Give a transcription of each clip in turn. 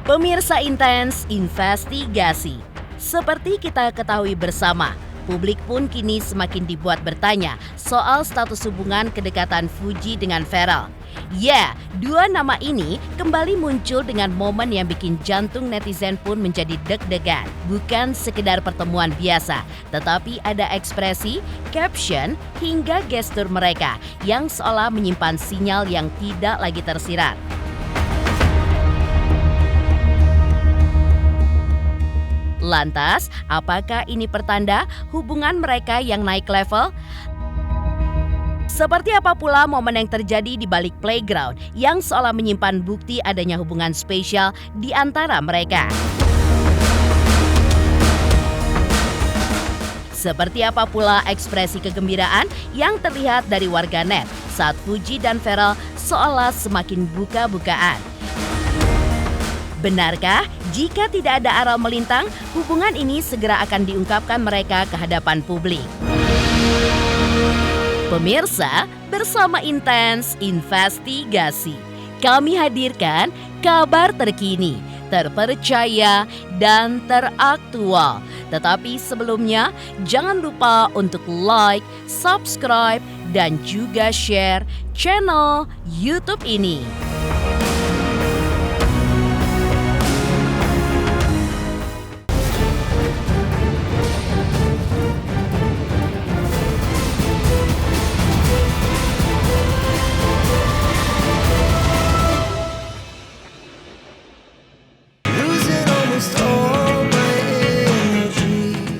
Pemirsa Intens Investigasi. Seperti kita ketahui bersama, publik pun kini semakin dibuat bertanya soal status hubungan kedekatan Fuji dengan Pharrell. Ya, dua nama ini kembali muncul dengan momen yang bikin jantung netizen pun menjadi deg-degan. Bukan sekedar pertemuan biasa, tetapi ada ekspresi, caption, hingga gestur mereka yang seolah menyimpan sinyal yang tidak lagi tersirat. Lantas, apakah ini pertanda hubungan mereka yang naik level? Seperti apa pula momen yang terjadi di balik playground yang seolah menyimpan bukti adanya hubungan spesial di antara mereka? Seperti apa pula ekspresi kegembiraan yang terlihat dari warganet saat Fuji dan Pharrell seolah semakin buka-bukaan? Benarkah jika tidak ada aral melintang, hubungan ini segera akan diungkapkan mereka ke hadapan publik? Pemirsa, bersama Intens Investigasi, kami hadirkan kabar terkini, terpercaya, dan teraktual. Tetapi sebelumnya, jangan lupa untuk like, subscribe, dan juga share channel YouTube ini.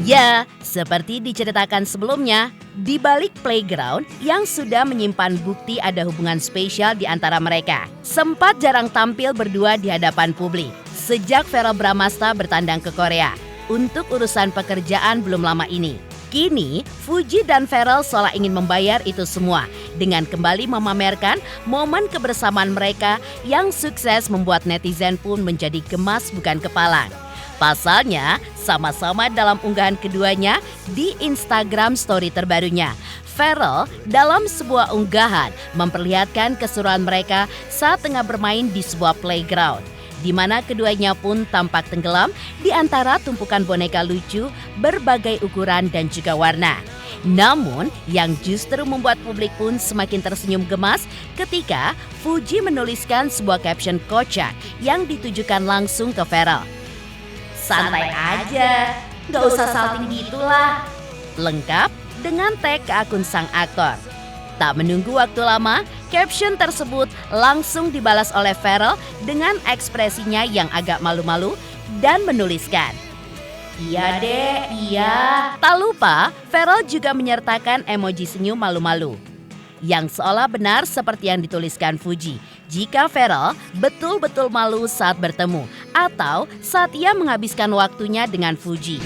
Ya, seperti diceritakan sebelumnya, di balik playground yang sudah menyimpan bukti ada hubungan spesial di antara mereka, sempat jarang tampil berdua di hadapan publik sejak Pharrell Bramastha bertandang ke Korea untuk urusan pekerjaan belum lama ini. Kini, Fuji dan Pharrell seolah ingin membayar itu semua dengan kembali memamerkan momen kebersamaan mereka yang sukses membuat netizen pun menjadi gemas bukan kepalang. Pasalnya, sama-sama dalam unggahan keduanya di Instagram story terbarunya, Pharrell dalam sebuah unggahan memperlihatkan keseruan mereka saat tengah bermain di sebuah playground, di mana keduanya pun tampak tenggelam di antara tumpukan boneka lucu berbagai ukuran dan juga warna. Namun, yang justru membuat publik pun semakin tersenyum gemas ketika Fuji menuliskan sebuah caption kocak yang ditujukan langsung ke Pharrell. "Santai aja, gak usah salting gitulah." Lengkap dengan tag ke akun sang aktor. Tak menunggu waktu lama, caption tersebut langsung dibalas oleh Pharrell dengan ekspresinya yang agak malu-malu dan menuliskan, "Iya deh, iya." Tak lupa, Pharrell juga menyertakan emoji senyum malu-malu, yang seolah benar seperti yang dituliskan Fuji, jika Pharrell betul-betul malu saat bertemu atau saat ia menghabiskan waktunya dengan Fuji.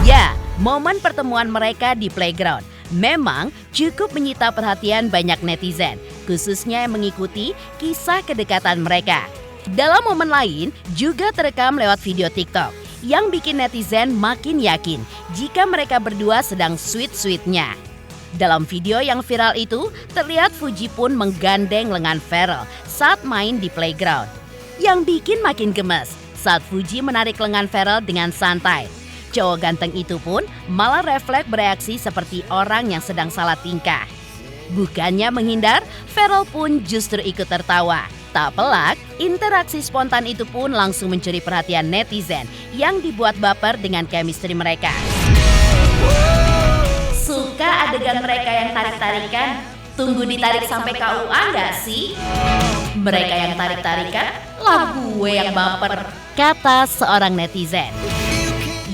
Ya, momen pertemuan mereka di playground memang cukup menyita perhatian banyak netizen, khususnya yang mengikuti kisah kedekatan mereka. Dalam momen lain juga terekam lewat video TikTok yang bikin netizen makin yakin jika mereka berdua sedang sweet-sweetnya. Dalam video yang viral itu, terlihat Fuji pun menggandeng lengan Pharrell saat main di playground. Yang bikin makin gemes saat Fuji menarik lengan Pharrell dengan santai. Cowok ganteng itu pun malah refleks bereaksi seperti orang yang sedang salah tingkah. Bukannya menghindar, Pharrell pun justru ikut tertawa. Tak pelak, interaksi spontan itu pun langsung mencuri perhatian netizen yang dibuat baper dengan chemistry mereka. Suka adegan mereka yang tarik-tarikan? Tunggu ditarik sampai KUA nggak sih? Mereka yang tarik-tarikan, lah gue yang baper, kata seorang netizen.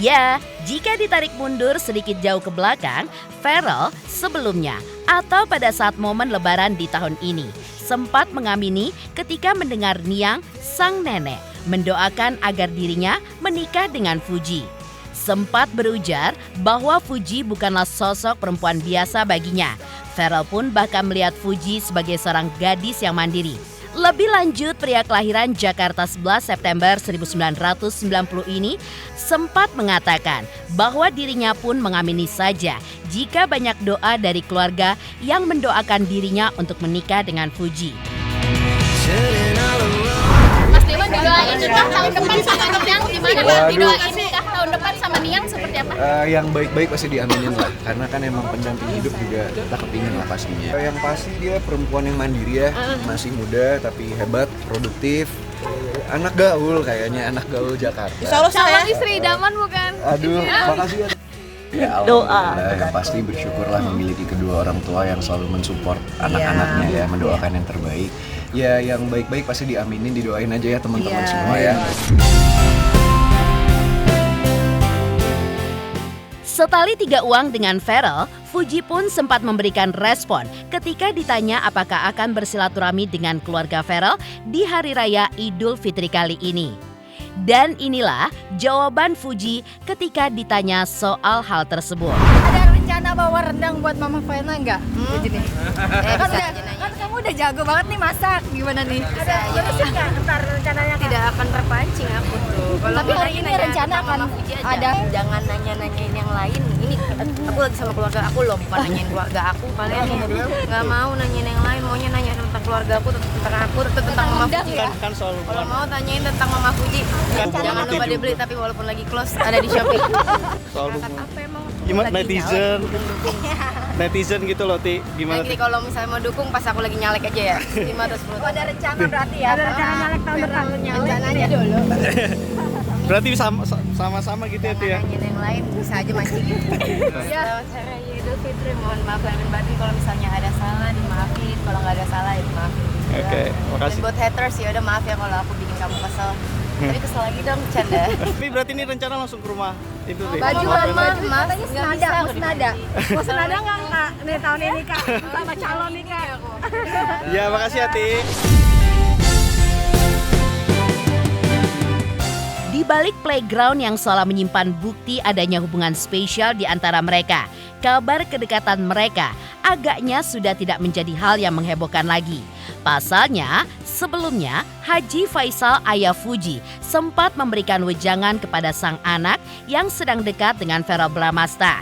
Ya, jika ditarik mundur sedikit jauh ke belakang, Pharrell sebelumnya atau pada saat momen lebaran di tahun ini sempat mengamini ketika mendengar Niang, sang nenek, mendoakan agar dirinya menikah dengan Fuji. Sempat berujar bahwa Fuji bukanlah sosok perempuan biasa baginya. Pharrell pun bahkan melihat Fuji sebagai seorang gadis yang mandiri. Lebih lanjut, pria kelahiran Jakarta 11 September 1990 ini sempat mengatakan bahwa dirinya pun mengamini saja jika banyak doa dari keluarga yang mendoakan dirinya untuk menikah dengan Fuji. Mas Diwan didoain nikah tahun depan sama Niang gimana Pak? Didoain nikah tahun depan sama Niang seperti apa? Yang baik-baik pasti diaminin lah, karena kan emang pendamping hidup juga kita kepingin lah pastinya. Yang pasti dia perempuan yang mandiri ya, masih muda tapi hebat, produktif, anak gaul kayaknya, anak gaul Jakarta. Calon istri idaman bukan? Aduh, makasih ya. Ya alhamdulillah, yang pasti bersyukurlah memiliki kedua orang tua yang selalu mensupport anak-anaknya ya, mendoakan yang terbaik. Ya yang baik-baik pasti diaminin, didoain aja ya teman-teman semua ya. Setali tiga uang dengan Ferrell, Fuji pun sempat memberikan respon ketika ditanya apakah akan bersilaturahmi dengan keluarga Ferrell di Hari Raya Idul Fitri kali ini. Dan inilah jawaban Fuji ketika ditanya soal hal tersebut. Ada rencana bawa rendang buat Mama Vena nggak? Gitu nih. Kan kamu udah jago banget nih masak, gimana nih? Ada beresin nggak ntar rencananya? Tidak akan terpancing aku tuh. Tapi hari ini rencana akan ada. Jangan nanya-nanyain yang lain. Ini aku lagi sama keluarga aku loh, bukan nanyain keluarga aku. Kalian nggak mau nanyain yang lain, maunya nanya tentang keluarga aku, tentang aku, tentang Mama Fuji. Kalau mau tanyain tentang Mama Fuji, jangan lupa dibeli. Tapi walaupun lagi close, ada di Shopee. Apa emang? Gimana netizen gitu loh Ti, gimana? Jadi kalau misalnya mau dukung pas aku lagi nyalek aja ya 5 atau 10. Ada rencana berarti ya? Ada rencana nyalek tahun depan. Rencananya dulu. Berarti sama-sama gitu ya Ti ya? Nanyain yang lain bisa aja mancing. Selamat Hari Raya Idul Fitri, mohon maaf lahir dan batin kalau misalnya ada salah dimaafin, kalau nggak ada salah ya dimaafin. Oke, makasih. Dan buat haters ya udah maaf ya kalau aku bikin kamu kesel. Tapi kesel lagi dong, bercanda. Tapi berarti ini rencana langsung ke rumah itu Ti? Baju mama, mas, Katanya senada. Mau senada nggak Kak? Nih tahun ini Kak, sama calon nih Kak. Ya makasih ya Ti. Di balik playground yang seolah menyimpan bukti adanya hubungan spesial di antara mereka, kabar kedekatan mereka agaknya sudah tidak menjadi hal yang menghebohkan lagi. Pasalnya, sebelumnya Haji Faisal ayah Fuji sempat memberikan wejangan kepada sang anak yang sedang dekat dengan Verrell Bramasta.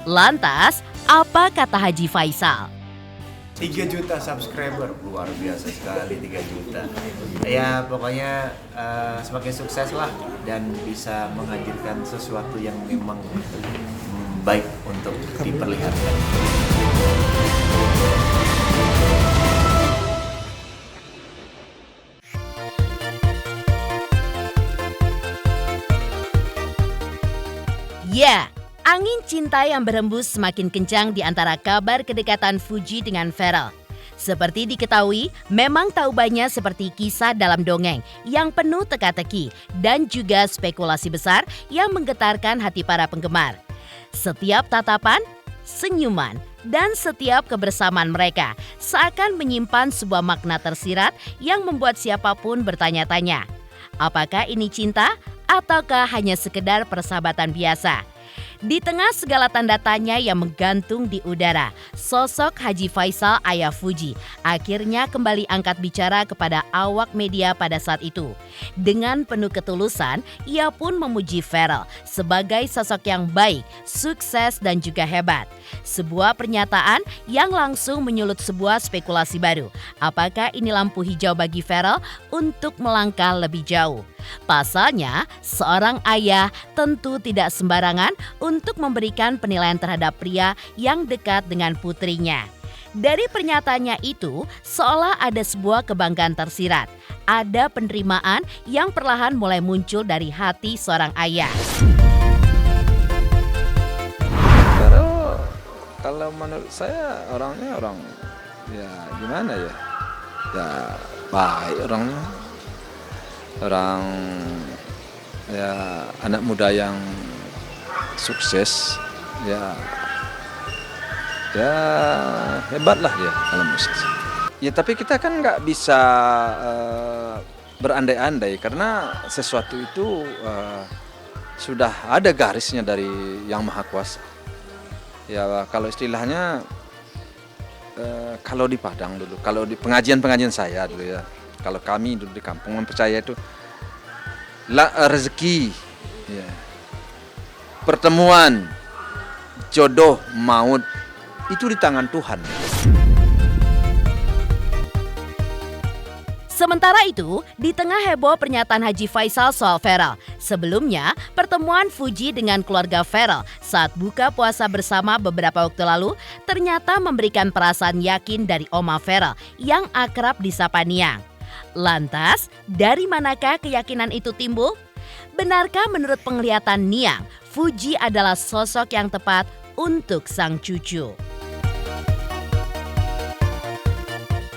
Lantas, apa kata Haji Faisal? 3 juta subscriber, luar biasa sekali 3 juta. Ya pokoknya semakin sukses lah dan bisa menghadirkan sesuatu yang memang baik untuk diperlihatkan. Ya, angin cinta yang berhembus semakin kencang di antara kabar kedekatan Fuji dengan Verrell. Seperti diketahui, memang taubannya seperti kisah dalam dongeng yang penuh teka-teki dan juga spekulasi besar yang menggetarkan hati para penggemar. Setiap tatapan, senyuman, dan setiap kebersamaan mereka seakan menyimpan sebuah makna tersirat yang membuat siapapun bertanya-tanya. Apakah ini cinta ataukah hanya sekedar persahabatan biasa? Di tengah segala tanda tanya yang menggantung di udara, sosok Haji Faisal ayah Fuji akhirnya kembali angkat bicara kepada awak media pada saat itu. Dengan penuh ketulusan, ia pun memuji Verrell sebagai sosok yang baik, sukses dan juga hebat. Sebuah pernyataan yang langsung menyulut sebuah spekulasi baru. Apakah ini lampu hijau bagi Verrell untuk melangkah lebih jauh? Pasalnya, seorang ayah tentu tidak sembarangan untuk memberikan penilaian terhadap pria yang dekat dengan putrinya. Dari pernyataannya itu, seolah ada sebuah kebanggaan tersirat. Ada penerimaan yang perlahan mulai muncul dari hati seorang ayah. Kalau menurut saya orangnya orang ya gimana ya, ya baik orangnya. Orang ya anak muda yang sukses ya hebat lah dia kalau musik. Ya tapi kita kan nggak bisa berandai-andai karena sesuatu itu sudah ada garisnya dari Yang Maha Kuasa. Ya kalau istilahnya kalau di Padang dulu, kalau di pengajian saya dulu ya. Kalau kami dulu di kampung mempercaya itu rezeki, ya, pertemuan, jodoh, maut itu di tangan Tuhan. Sementara itu, di tengah heboh pernyataan Haji Faisal soal Pharrell, sebelumnya pertemuan Fuji dengan keluarga Pharrell saat buka puasa bersama beberapa waktu lalu ternyata memberikan perasaan yakin dari Oma Pharrell yang akrab disapa Niang. Lantas, dari manakah keyakinan itu timbul? Benarkah menurut penglihatan Niang, Fuji adalah sosok yang tepat untuk sang cucu?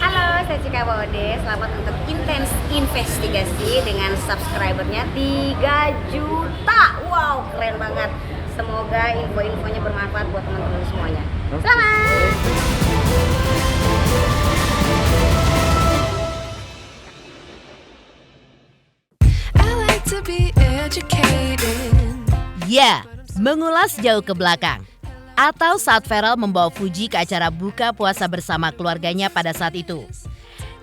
Halo, saya Cika Bode. Selamat untuk Intens Investigasi dengan subscribernya 3 juta. Wow, keren banget. Semoga info-infonya bermanfaat buat teman-teman semuanya. Selamat! Ya, mengulas jauh ke belakang. Atau saat Pharrell membawa Fuji ke acara buka puasa bersama keluarganya pada saat itu.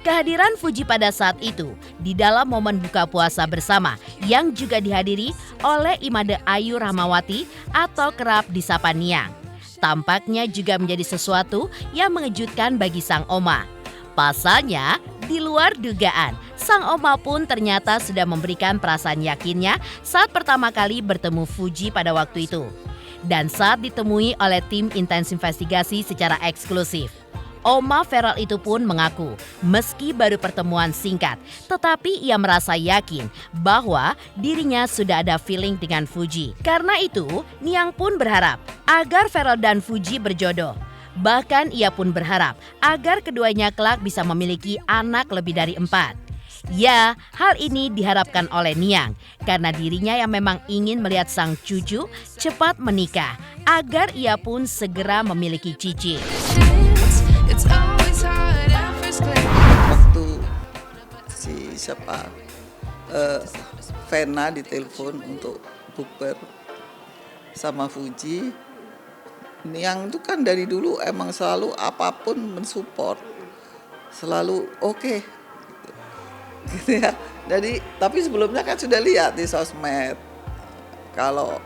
Kehadiran Fuji pada saat itu di dalam momen buka puasa bersama yang juga dihadiri oleh Imade Ayu Rahmawati atau kerap disapa Niang. Tampaknya juga menjadi sesuatu yang mengejutkan bagi sang oma. Pasalnya, di luar dugaan, sang oma pun ternyata sudah memberikan perasaan yakinnya saat pertama kali bertemu Fuji pada waktu itu. Dan saat ditemui oleh tim Intens Investigasi secara eksklusif, Oma Pharrell itu pun mengaku meski baru pertemuan singkat, tetapi ia merasa yakin bahwa dirinya sudah ada feeling dengan Fuji. Karena itu, Niang pun berharap agar Pharrell dan Fuji berjodoh. Bahkan ia pun berharap agar keduanya kelak bisa memiliki anak lebih dari 4. Ya, hal ini diharapkan oleh Niang karena dirinya yang memang ingin melihat sang cucu cepat menikah agar ia pun segera memiliki cicit. Waktu siapa Vena ditelepon untuk bukber sama Fuji, Niang itu kan dari dulu emang selalu apapun mensupport, selalu oke. Gitu ya. Jadi tapi sebelumnya kan sudah lihat di sosmed kalau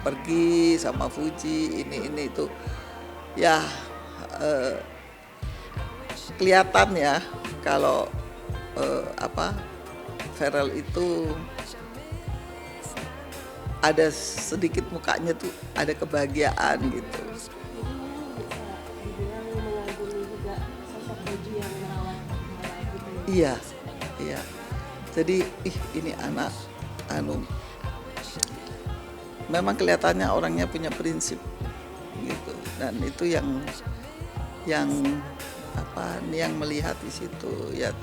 pergi sama Fuji ini itu ya kelihatan ya kalau Pharrell itu ada sedikit mukanya tuh ada kebahagiaan gitu. Iya. Iya, jadi ini anak memang kelihatannya orangnya punya prinsip gitu, dan itu yang Niang melihat di situ ya,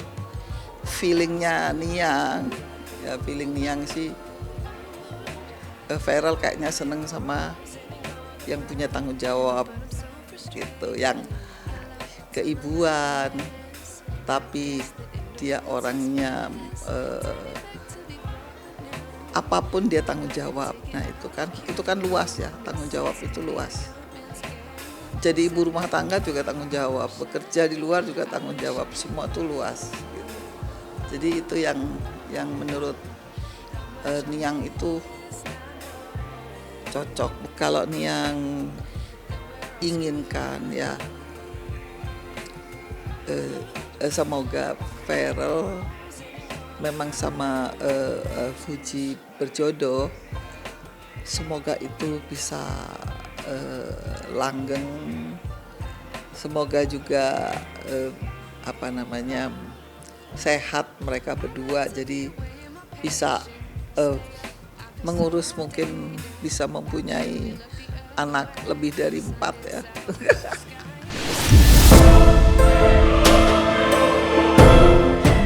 feelingnya Niang sih Pharrell kayaknya seneng sama yang punya tanggung jawab gitu, yang keibuan tapi dia orangnya apapun dia tanggung jawab. Nah itu kan luas ya, tanggung jawab itu luas. Jadi ibu rumah tangga juga tanggung jawab, bekerja di luar juga tanggung jawab, semua itu luas. Gitu. Jadi itu yang menurut Niang itu cocok. Kalau Niang inginkan ya. Semoga Pharrell memang sama Fuji berjodoh. Semoga itu bisa langgeng. Semoga juga sehat mereka berdua. Jadi bisa mengurus, mungkin bisa mempunyai anak lebih dari 4 ya.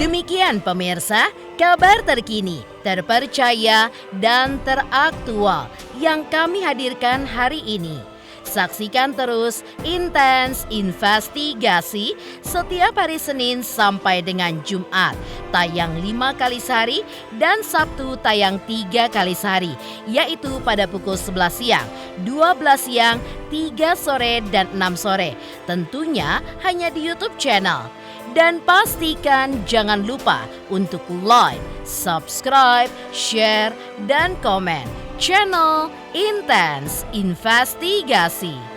Demikian pemirsa, kabar terkini, terpercaya, dan teraktual yang kami hadirkan hari ini. Saksikan terus Intens Investigasi setiap hari Senin sampai dengan Jumat, tayang 5 kali sehari dan Sabtu tayang 3 kali sehari, yaitu pada pukul 11 siang, 12 siang, 3 sore, dan 6 sore. Tentunya hanya di YouTube channel. Dan pastikan jangan lupa untuk like, subscribe, share, dan komen channel Intens Investigasi.